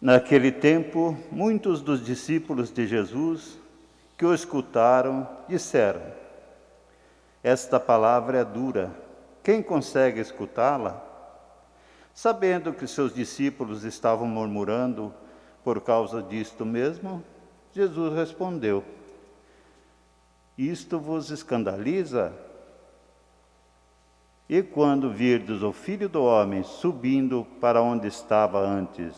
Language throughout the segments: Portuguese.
Naquele tempo, muitos dos discípulos de Jesus que o escutaram disseram: Esta palavra é dura, quem consegue escutá-la? Sabendo que seus discípulos estavam murmurando por causa disto mesmo, Jesus respondeu: Isto vos escandaliza? E quando virdes o Filho do Homem subindo para onde estava antes,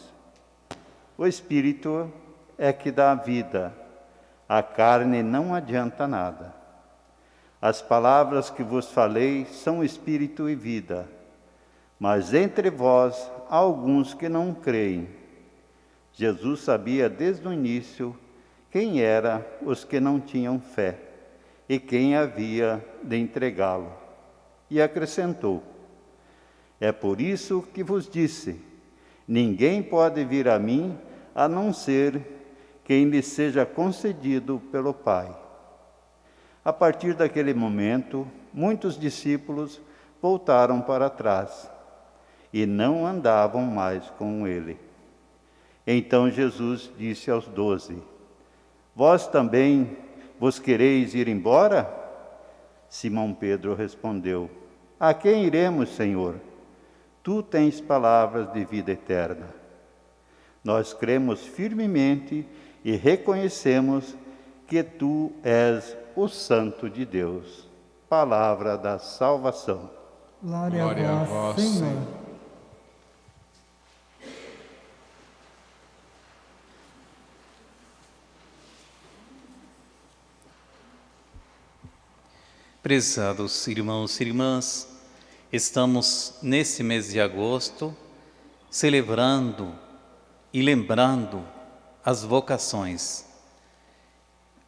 o Espírito é que dá vida, a carne não adianta nada. As palavras que vos falei são espírito e vida, mas entre vós há alguns que não creem. Jesus sabia desde o início quem eram os que não tinham fé e quem havia de entregá-lo. E acrescentou: É por isso que vos disse, ninguém pode vir a mim a não ser quem lhe seja concedido pelo Pai. A partir daquele momento, muitos discípulos voltaram para trás e não andavam mais com ele. Então Jesus disse aos 12: Vós também vos quereis ir embora? Simão Pedro respondeu: A quem iremos, Senhor? Tu tens palavras de vida eterna. Nós cremos firmemente e reconhecemos que Tu és o Santo de Deus. Palavra da salvação. Glória a vós, Senhor. Prezados irmãos e irmãs, estamos nesse mês de agosto celebrando e lembrando as vocações.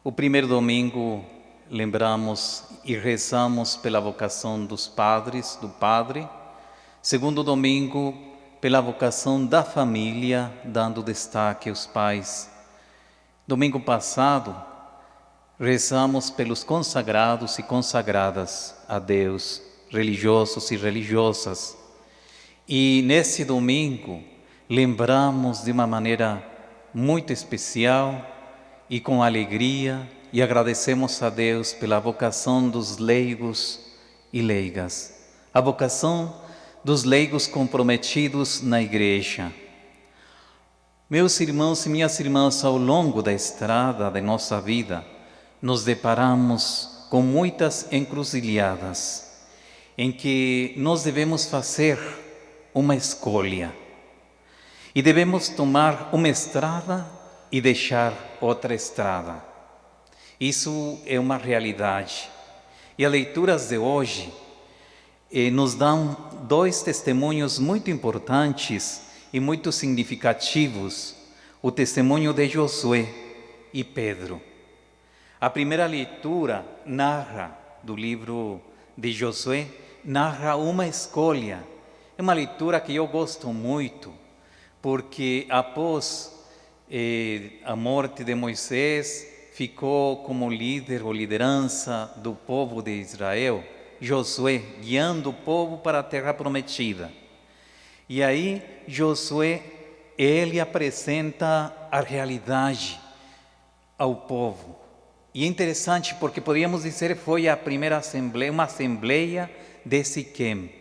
O primeiro domingo lembramos e rezamos pela vocação dos padres, do padre. Segundo domingo, pela vocação da família, dando destaque aos pais. Domingo passado, rezamos pelos consagrados e consagradas a Deus, religiosos e religiosas. E nesse domingo, lembramos de uma maneira muito especial e com alegria e agradecemos a Deus pela vocação dos leigos e leigas, a vocação dos leigos comprometidos na Igreja. Meus irmãos e minhas irmãs, ao longo da estrada de nossa vida, nos deparamos com muitas encruzilhadas em que nós devemos fazer uma escolha e devemos tomar uma estrada e deixar outra estrada. Isso é uma realidade. E as leituras de hoje nos dão dois testemunhos muito importantes e muito significativos, o testemunho de Josué e Pedro. A primeira leitura narra, do livro de Josué, narra uma escolha. É uma leitura que eu gosto muito, porque após a morte de Moisés, ficou como líder ou liderança do povo de Israel, Josué, guiando o povo para a terra prometida. E aí, Josué, ele apresenta a realidade ao povo. E é interessante porque podíamos dizer que foi a primeira assembleia, uma assembleia de Siquém,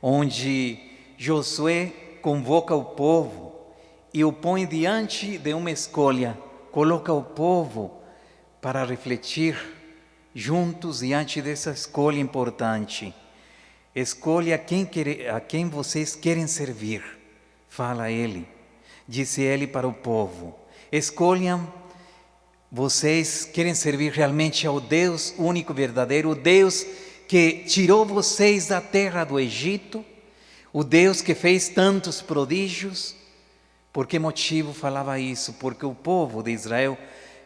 onde Josué convoca o povo e o põe diante de uma escolha, coloca o povo para refletir juntos diante dessa escolha importante. Escolha a quem vocês querem servir, fala ele, disse ele para o povo. Escolham, vocês querem servir realmente ao Deus único e verdadeiro, o Deus que tirou vocês da terra do Egito, o Deus que fez tantos prodígios. Por que motivo falava isso? Porque o povo de Israel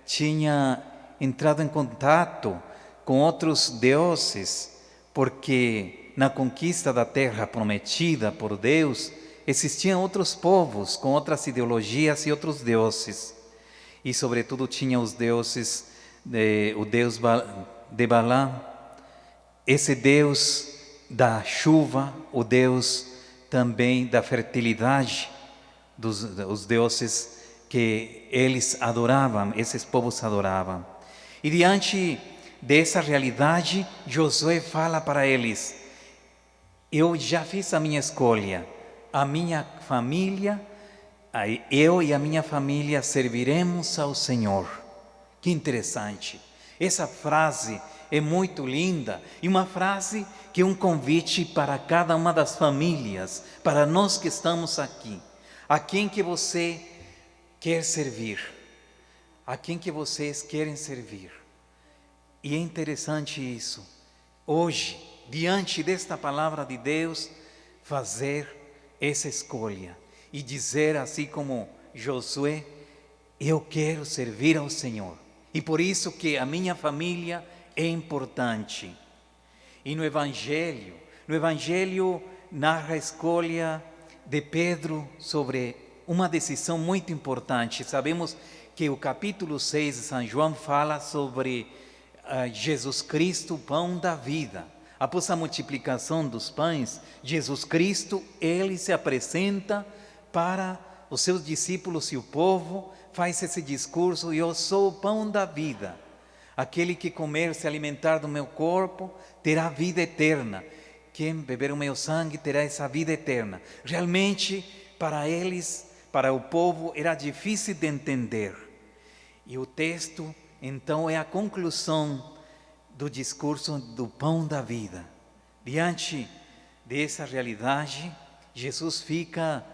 tinha entrado em contato com outros deuses, porque na conquista da terra prometida por Deus, existiam outros povos com outras ideologias e outros deuses. E sobretudo tinha os deuses, o deus de Balaam, esse deus da chuva, o deus também da fertilidade, dos deuses que eles adoravam, esses povos adoravam. E diante dessa realidade, Josué fala para eles: eu já fiz a minha escolha, a minha família, eu e a minha família serviremos ao Senhor. Que interessante! Essa frase é muito linda e uma frase que é um convite para cada uma das famílias, para nós que estamos aqui. A quem que você quer servir? A quem que vocês querem servir? E é interessante isso. Hoje, diante desta palavra de Deus, fazer essa escolha e dizer assim como Josué: eu quero servir ao Senhor. E por isso que a minha família é importante. E no Evangelho narra a escolha de Pedro sobre uma decisão muito importante. Sabemos que o capítulo 6 de São João fala sobre Jesus Cristo, o pão da vida. Após a multiplicação dos pães, Jesus Cristo, ele se apresenta para os seus discípulos e o povo, faz esse discurso: eu sou o pão da vida. Aquele que comer, se alimentar do meu corpo, terá vida eterna. Quem beber o meu sangue terá essa vida eterna. Realmente, para eles, para o povo, era difícil de entender. E o texto, então, é a conclusão do discurso do pão da vida. Diante dessa realidade, Jesus fica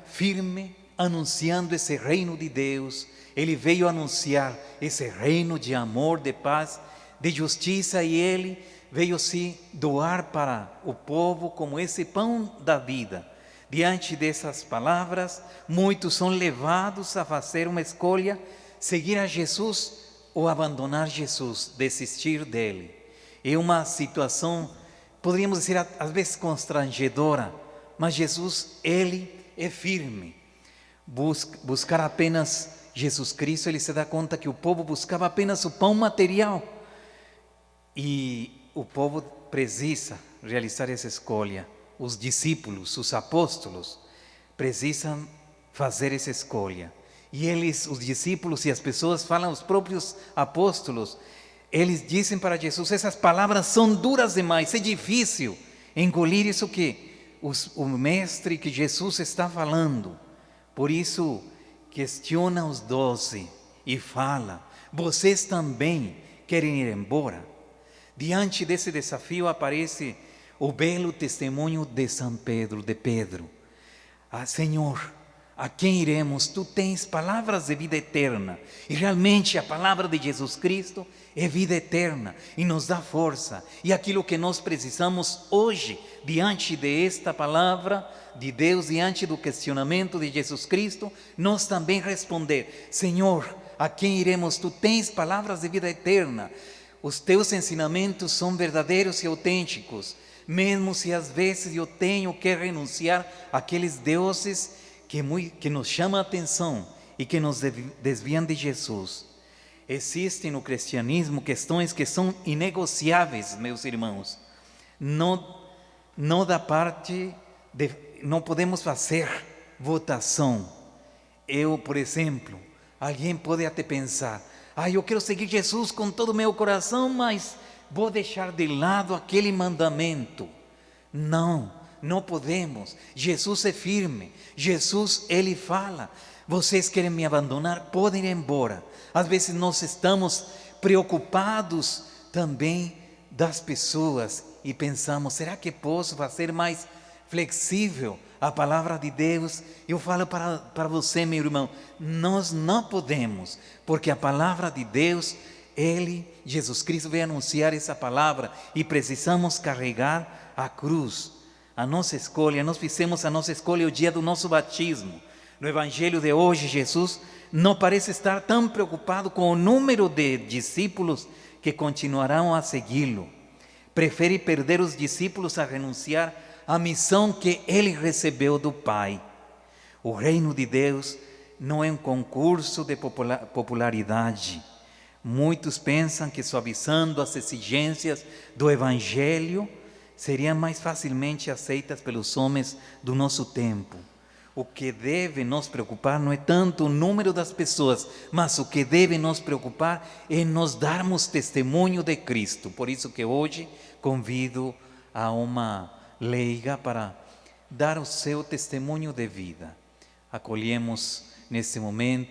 firme, anunciando esse reino de Deus. Ele veio anunciar esse reino de amor, de paz, de justiça, e ele veio se doar para o povo como esse pão da vida. Diante dessas palavras, muitos são levados a fazer uma escolha: seguir a Jesus ou abandonar Jesus, desistir dele. É uma situação, poderíamos dizer, às vezes constrangedora, mas Jesus, ele é firme. Buscar apenas Jesus Cristo, ele se dá conta que o povo buscava apenas o pão material. E o povo precisa realizar essa escolha. Os discípulos, os apóstolos, precisam fazer essa escolha. E eles, os discípulos e as pessoas falam, os próprios apóstolos, eles dizem para Jesus: essas palavras são duras demais, é difícil engolir isso que o mestre, que Jesus está falando. Por isso, questiona os 12 e fala: vocês também querem ir embora? Diante desse desafio aparece o belo testemunho de Pedro. Senhor, a quem iremos? Tu tens palavras de vida eterna. E realmente a palavra de Jesus Cristo é vida eterna e nos dá força. E aquilo que nós precisamos hoje, diante desta palavra de Deus, diante do questionamento de Jesus Cristo, nós também responder: Senhor, a quem iremos? Tu tens palavras de vida eterna. Os teus ensinamentos são verdadeiros e autênticos, mesmo se às vezes eu tenho que renunciar àqueles deuses que nos chamam a atenção e que nos desviam de Jesus. Existem no cristianismo questões que são inegociáveis, meus irmãos. Não podemos fazer votação. Por exemplo, alguém pode até pensar: eu quero seguir Jesus com todo o meu coração, mas vou deixar de lado aquele mandamento. Não podemos. Jesus é firme. Jesus, ele fala: vocês querem me abandonar? Podem ir embora. Às vezes nós estamos preocupados também das pessoas e pensamos: será que posso fazer mais flexível a palavra de Deus? Eu falo para você, meu irmão, nós não podemos, porque a palavra de Deus, Jesus Cristo veio anunciar essa palavra e precisamos carregar a cruz. A nossa escolha, nós fizemos a nossa escolha o dia do nosso batismo. No Evangelho de hoje, Jesus não parece estar tão preocupado com o número de discípulos que continuarão a segui-lo. Prefere perder os discípulos a renunciar à missão que ele recebeu do Pai. O reino de Deus não é um concurso de popularidade. Muitos pensam que suavizando as exigências do Evangelho seriam mais facilmente aceitas pelos homens do nosso tempo. o que deve nos preocupar não é tanto o número das pessoas, mas o que deve nos preocupar é nós darmos testemunho de Cristo. Por isso que hoje convido a uma leiga para dar o seu testemunho de vida. Acolhemos nesse momento